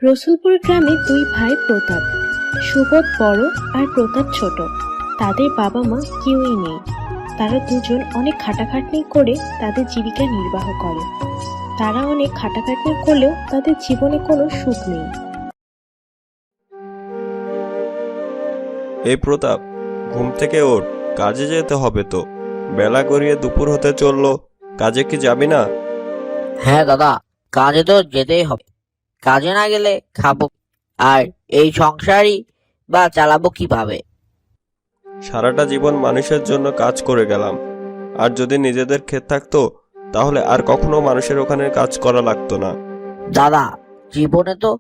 রসুলপুর গ্রামে দুই ভাই প্রতাপ, সুবোধ বড় আর প্রতাপ ছোট। তাদের বাবা মা কেউই নেই। তারা দুজন অনেক খাটাখাটনি করে তাদের জীবিকা নির্বাহ করে। তারা অনেক খাটাখাটনি করলেও তাদের জীবনে কোনো সুখ নেই। এই প্রতাপ, ঘুম থেকে ওঠ, কাজে যেতে হবে তো। বেলা গড়িয়ে দুপুর হতে চললো, কাজে কি যাবি না? হ্যাঁ দাদা, কাজে তো যেতেই হবে। কাজে না গেলে খাবো, আর এই সংসারই বা চালাবো কিভাবে? সারাটা জীবন মানুষের জন্য কাজ করে গেলাম, আর যদি নিজেদের ক্ষেত থাকতো তাহলে আর কখনো মানুষের ওখানে কাজ করা লাগতো না। দাদা, জীবনে তো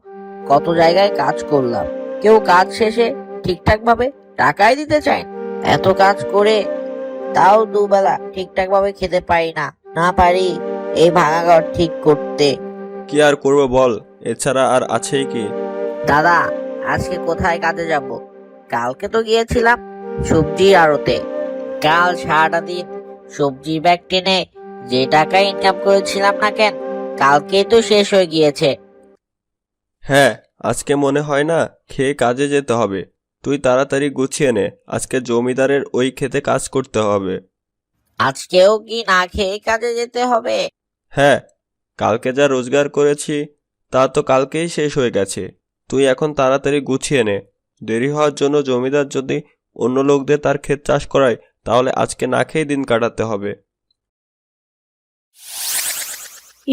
কত জায়গায় কাজ করলাম, কেউ কাজ শেষে ঠিকঠাক ভাবে টাকাই দিতে চায় না। এত কাজ করে তাও দুবেলা ঠিকঠাক ভাবে খেতে পারি না, না পারি এই ভাঙা ঘর ঠিক করতে। কি আর করবো বল, এছাড়া আর আছেই কি? দাদা, আজকে কোথায় কাজে যাব? কালকে তো গিয়েছিলাম সবজির আড়তে। কাল সারাটা দিন সবজির ব্যাগ টেনে যে টাকা ইনকাম করেছিলাম না কেন, কালকেই তো শেষ হয়ে গিয়েছে। হ্যাঁ, আজকে মনে হয় না খেয়ে কাজে যেতে হবে। তুই তাড়াতাড়ি গুছিয়ে নে, আজকে জমিদারের ওই ক্ষেতে কাজ করতে হবে। আজকেও কি না খেয়ে কাজে যেতে হবে? হ্যাঁ, কালকে যা রোজগার করেছি তা তো কালকেই শেষ হয়ে গেছে। তুই এখন তাড়াতাড়ি গুছিয়ে নে। দেরি হওয়ার জন্য জমিদার যদি অন্য লোকদের তার ক্ষেত চাষ করায় তাহলে আজকে না খেয়ে দিন কাটাতে হবে।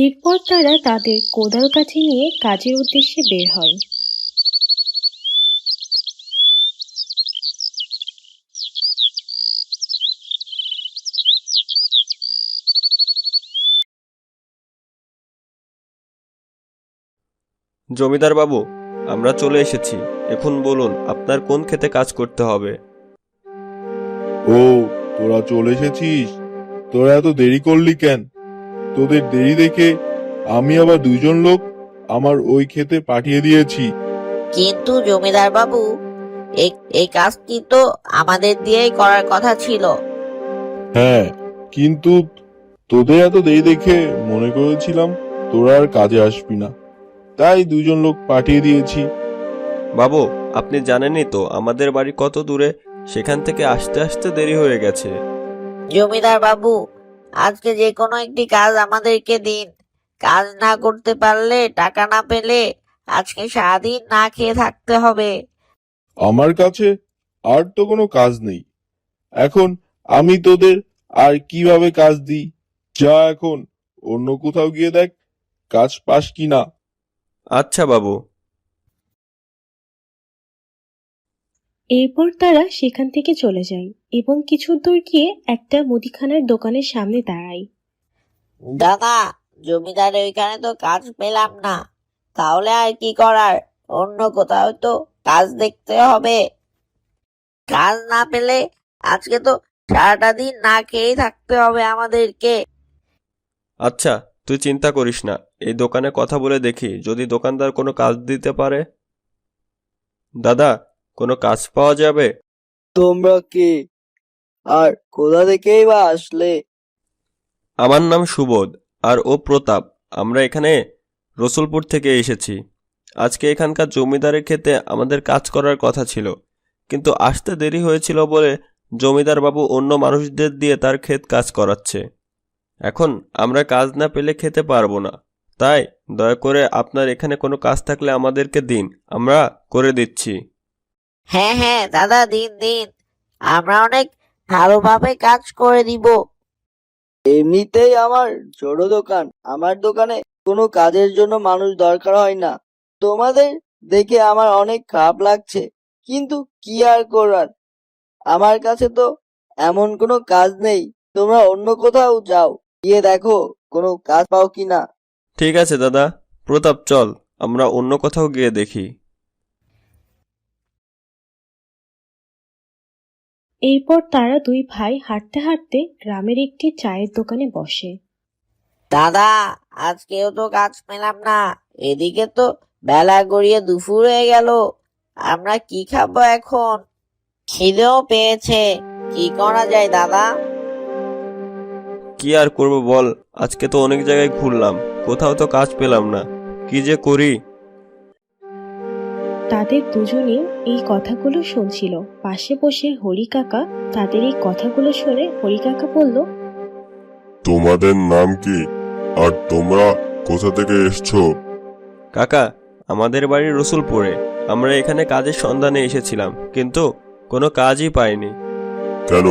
এরপর তারা তাদের কোদাল কাঠি নিয়ে কাজের উদ্দেশ্যে বের হয়। জমিদার বাবু, আমরা চলে এসেছি। এখন বলুন আপনার কোন ক্ষেতে কাজ করতে হবে? ও, তোরা চলে এসেছিস? তোরা এত দেরি করলি কেন? তোদের দেরি দেখে আমি আবার দুইজন লোক আমার ওই ক্ষেতে পাঠিয়ে দিয়েছি। কিন্তু জমিদার বাবু, এই কাজটি তো আমাদের দিয়েই করার কথা ছিল। হ্যাঁ, কিন্তু তোদের এত দেরি দেখে মনে করেছিলাম তোরা আর কাজে আসবি না, তাই দুইজন লোক পাঠিয়ে দিয়েছি। বাবু, আপনি জানেনই তো আমাদের বাড়ি কত দূরে, সেখান থেকে আসতে আসতে দেরি হয়ে গেছে। জমিদার বাবু, আজকে যে কোনো একটি কাজ আমাদেরকে দিন। কাজ না করতে পারলে, টাকা না পেলে আজকে সারাদিন না খেয়ে থাকতে হবে। আমার কাছে আর তো কোনো কাজ নেই। এখন আমি তোদের আর কিভাবে কাজ দিই? যা এখন অন্য কোথাও গিয়ে দেখ কাজ পাস কিনা। আচ্ছা বাবু। এরপর তারা সেখান থেকে চলে যায় এবং কিছু দূর গিয়ে একটা মুদিখানার দোকানের সামনে দাঁড়ায়। দাদা, জমিদার ওইখানে তো কাজ পেলাম না, তাহলে আর কি করার? অন্য কোথাও তো কাজ দেখতে হবে। কাজ না পেলে আজকে তো সারাটা দিন না খেয়েই থাকতে হবে আমাদেরকে। আচ্ছা, তুই চিন্তা করিস না, এই দোকানে কথা বলে দেখি যদি দোকানদার কোনো কাজ দিতে পারে। দাদা, কোনো কাজ পাওয়া যাবে? তোমরা কে, আর কোথা থেকেই বা আসলে? আমার নাম সুবোধ, আর ও প্রতাপ। আমরা এখানে রসুলপুর থেকে এসেছি। আজকে এখানকার জমিদারের ক্ষেতে আমাদের কাজ করার কথা ছিল, কিন্তু আসতে দেরি হয়েছিল বলে জমিদার বাবু অন্য মানুষদের দিয়ে তার ক্ষেত কাজ করাচ্ছে। এখন আমরা কাজ না পেলে খেতে পারবো না, তাই দয়া করে আপনার এখানে কোনো কাজ থাকলে আমাদেরকে দিন, আমরা করে দিচ্ছি। হ্যাঁ হ্যাঁ দাদা, দিন দিন, আমরা অনেক ভালোভাবে কাজ করে দিব। এমনিতেই আমার ছোট দোকান, আমার দোকানে কোনো কাজের জন্য মানুষ দরকার হয় না। তোমাদের দেখে আমার অনেক খারাপ লাগছে, কিন্তু কি আর করার, আমার কাছে তো এমন কোনো কাজ নেই। তোমরা অন্য কোথাও যাও, গিয়ে দেখো কোনো কাজ পাও কিনা। ঠিক আছে দাদা, প্রতাপ চল, আমরা অন্য কোথাও গিয়ে দেখি। এরপর তারা দুই ভাই হাঁটতে হাঁটতে গ্রামের একটি চায়ের দোকানে বসে। দাদা, আজকেও তো কাজ পেলাম না। এদিকে তো বেলা গড়িয়ে দুপুর হয়ে গেল। আমরা কি খাবো এখন? খিদেও পেয়েছে। কি করা যায় দাদা? কি আর করব বল, আজকে তো অনেক জায়গায় ঘুরলাম, কোথাও তো কাজ পেলাম না, কি যে করি। তাদের দুজনে এই কথাগুলো শুনছিল। পাশে বসে হরি কাকা তাদের এই কথাগুলো শুনে হরি কাকা বলল, তোমাদের নাম কি আর তোমরা কোথা থেকে এসছো? কাকা, আমাদের বাড়ি রসুলপুরে। আমরা এখানে কাজের সন্ধানে এসেছিলাম, কিন্তু কোনো কাজই পাইনি। কেন,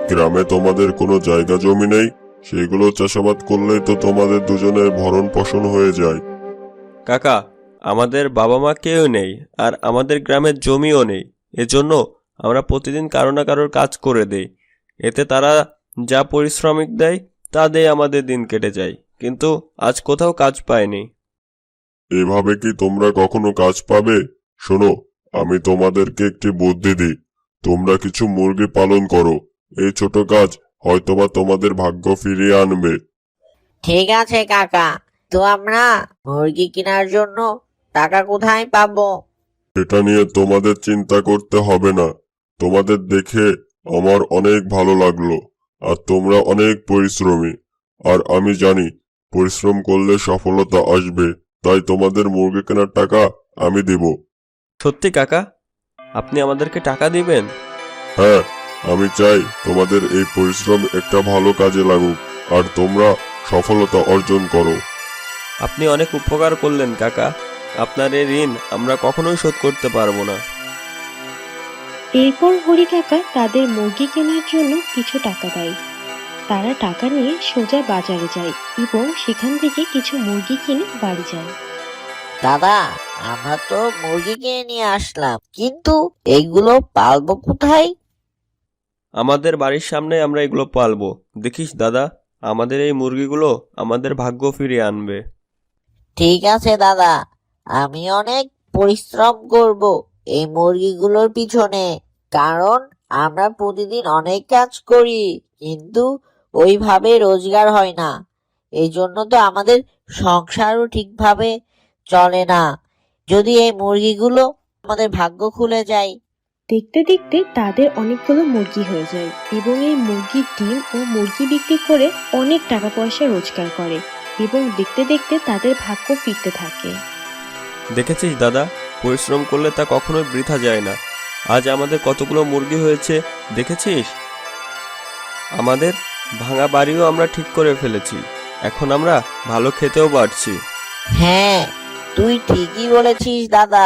গ্রামে তোমাদের কোনো জায়গা জমি নেই? সেগুলো চাষাবাদ করলেই তো তোমাদের দুজনের ভরণ পোষণ হয়ে যায়। কাকা, আমাদের বাবা মা কেউ নেই, আর আমাদের গ্রামের জমিও নেই। এজন্য আমরা প্রতিদিন কারো না কারোর কাজ করে দেই। এতে তারা যা পারিশ্রমিক দেয় তা দিয়ে আমাদের দিন কেটে যায়, কিন্তু আজ কোথাও কাজ পাইনি। এভাবে কি তোমরা কখনো কাজ পাবে? শোনো, আমি তোমাদেরকে একটি বুদ্ধি দিই। তোমরা কিছু মুরগি পালন করো। এই ছোট কাজ হয়তোবা তোমাদের ভাগ্য ফিরিয়ে আনবে। ঠিক আছে কাকা, তো আমরা মুরগি কেনার জন্য টাকা কোথায় পাবো? এটা নিয়ে তোমাদের চিন্তা করতে হবে না। তোমাদের দেখে আমার অনেক ভালো লাগলো, আর তোমরা অনেক পরিশ্রমী। আর আমি জানি পরিশ্রম করলে সফলতা আসবে, তাই তোমাদের মুরগি কেনার টাকা আমি দেব। সত্যি কাকা, আপনি আমাদেরকে টাকা দিবেন? হ্যাঁ, আমি চাই তোমাদের এই পরিশ্রম একটা ভালো কাজে লাগুক, আর তোমরা সফলতা অর্জন করো। আপনি অনেক উপকার করলেন কাকা। আপনার এই ঋণ আমরা কখনোই শোধ করতে পারবো না। এরপর হরি কাকা তাদের মুরগি কেনার জন্য কিছু টাকা দেয়। তারা টাকা নিয়ে সোজা বাজারে যায় এবং সেখান থেকে কিছু মুরগি কিনে বাড়ি যায়। দাদা, আমরা তো মুরগি কিনে নিয়ে আসলাম, কিন্তু এগুলো পালবো কোথায়? আমাদের বাড়ির সামনে আমরা এগুলো পালবো। দেখিস দাদা, আমাদের এই মুরগিগুলো আমাদের ভাগ্য ফিরিয়ে আনবে। ঠিক আছে দাদা, আমি অনেক পরিশ্রম করব এই মুরগিগুলোর পিছনে, কারণ আমরা প্রতিদিন অনেক কাজ করি, কিন্তু ওইভাবে রোজগার হয় না। এই জন্য তো আমাদের সংসারও ঠিকভাবে চলে না। যদি এই মুরগিগুলো আমাদের ভাগ্য খুলে যায়। দেখতে দেখতে তাদের অনেকগুলো মুরগি হয়ে যায় এবং এই মুরগির ডিম ও মুরগি বিক্রি করে অনেক টাকা পয়সা রোজগার করে এবং দেখতে দেখতে তাদের ভাগ্য ফিরতে থাকে। দেখেছিস দাদা, পরিশ্রম করলে তা কখনোই বৃথা যায় না। আজ আমাদের কতগুলো মুরগি হয়েছে দেখেছিস? আমাদের ভাঙা বাড়িও আমরা ঠিক করে ফেলেছি। এখন আমরা ভালো খেতেও পারছি। হ্যাঁ, তুই ঠিকই বলেছিস দাদা।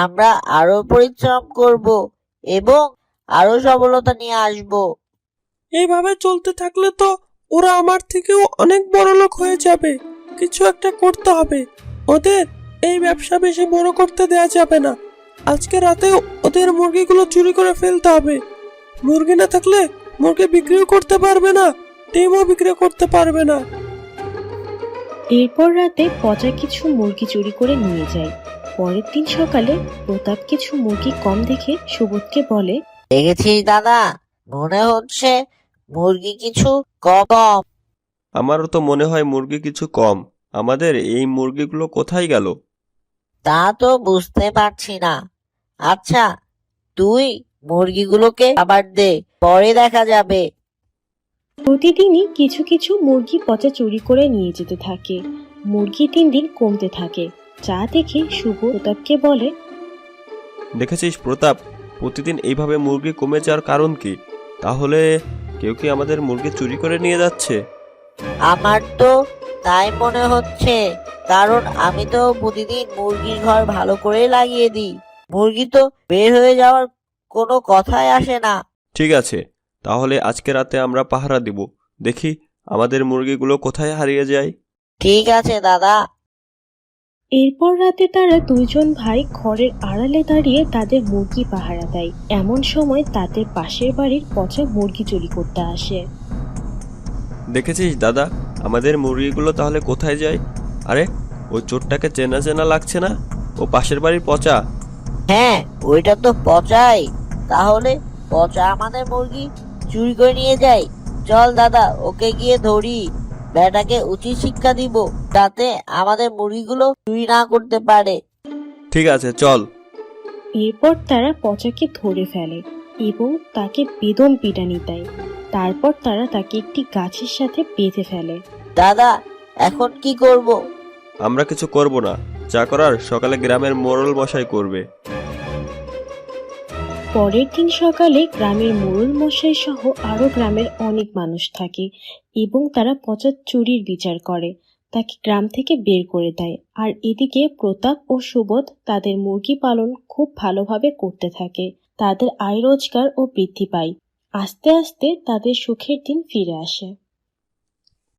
আমরা আরো পরিশ্রম করব এবং আরো সফলতা নিয়ে আসব। এইভাবে চলতে থাকলে তো ওরা আমার থেকেও অনেক বড় লোক হয়ে যাবে। কিছু একটা করতে হবে। ওদের এই ব্যবসা বেশি বড় করতে দেয়া যাবে না। আজকে রাতেও ওদের মুরগিগুলো চুরি করে ফেলতে হবে। মুরগি না থাকলে মুরগি বিক্রিও করতে পারবে না, ডিমও বিক্রি করতে পারবে না। এরপর রাতে পচা কিছু মুরগি চুরি করে নিয়ে যায়। পরের দিন সকালে প্রতাপ কিছু মুরগি কম দেখে সুবোধকে বলে, দেখেছিস দাদা, মনে হচ্ছে মুরগি কিছু কম। আমারও তো মনে হয় মুরগি কিছু কম। আমাদের এই মুরগিগুলো কোথায় গেল? তা তো বুঝতে পারছি না। আচ্ছা, তুই মুরগিগুলোকে আবার দে, পরে দেখা যাবে। প্রতিদিনই কিছু কিছু মুরগি পচা চুরি করে নিয়ে যেতে থাকে। মুরগি দিন দিন কমতে থাকে, যা দেখে শুভ প্রতাপকে বলে, দেখেছিস প্রতাপ, প্রতিদিন এইভাবে মুরগি কমে যাওয়ার কারণ কি? তাহলে কেউ কি আমাদের মুরগি চুরি করে নিয়ে যাচ্ছে? আমার তো তাই মনে হচ্ছে, কারণ আমি তো প্রতিদিন মুরগির ঘর ভালো করে লাগিয়ে দিই। মুরগি তো বের হয়ে যাওয়ার কোনো কথাই আসে না। ঠিক আছে, তাহলে আজকে রাতে আমরা পাহারা দিব। দেখি আমাদের মুরগিগুলো কোথায় হারিয়ে যায়। ঠিক আছে দাদা। এরপর রাতে তারা দুইজন ভাই ঘরের আড়ালে দাঁড়িয়ে তাদের মুরগি পাহারা দেয়। এমন সময় তাদের পাশের বাড়ির পচা মুরগি চুরি করতে আসে। দেখেছিস দাদা, আমাদের মুরগিগুলো তাহলে কোথায় যায়? আরে, ওই চোরটাকে চেনা চেনা লাগছে না? ও পাশের বাড়ির পচা। হ্যাঁ, ওইটা তো পচাই। তাহলে পচা আমাদের মুরগি চুরি করে নিয়ে যায়। চল দাদা, ওকে গিয়ে ধরি। বেটাকে উচিত শিক্ষা দিব, যাতে আমাদের মুরগিগুলো চুরি না করতে পারে। ঠিক আছে, চল। এরপর তারা পচাকে ধরে ফেলে এবং তাকে বেদম পিটানি দেয়। তারপর তারা তাকে একটি গাছের সাথে বেঁধে ফেলে। দাদা, এখন কি করব? আমরা কিছু করব না, যা করার সকালে গ্রামের মোড়ল মশাই করবে। পরের দিন সকালে গ্রামের মোড়ল মশাই সহ আরো গ্রামের অনেক মানুষ থাকে এবং তারা পচার চুরির বিচার করে, তাকে গ্রাম থেকে বের করে দেয়। আর এদিকে প্রতাপ ও সুবোধ তাদের মুরগি পালন খুব ভালোভাবে করতে থাকে। তাদের আয় রোজগার ও বৃদ্ধি পায়। আস্তে আস্তে তাদের সুখের দিন ফিরে আসে।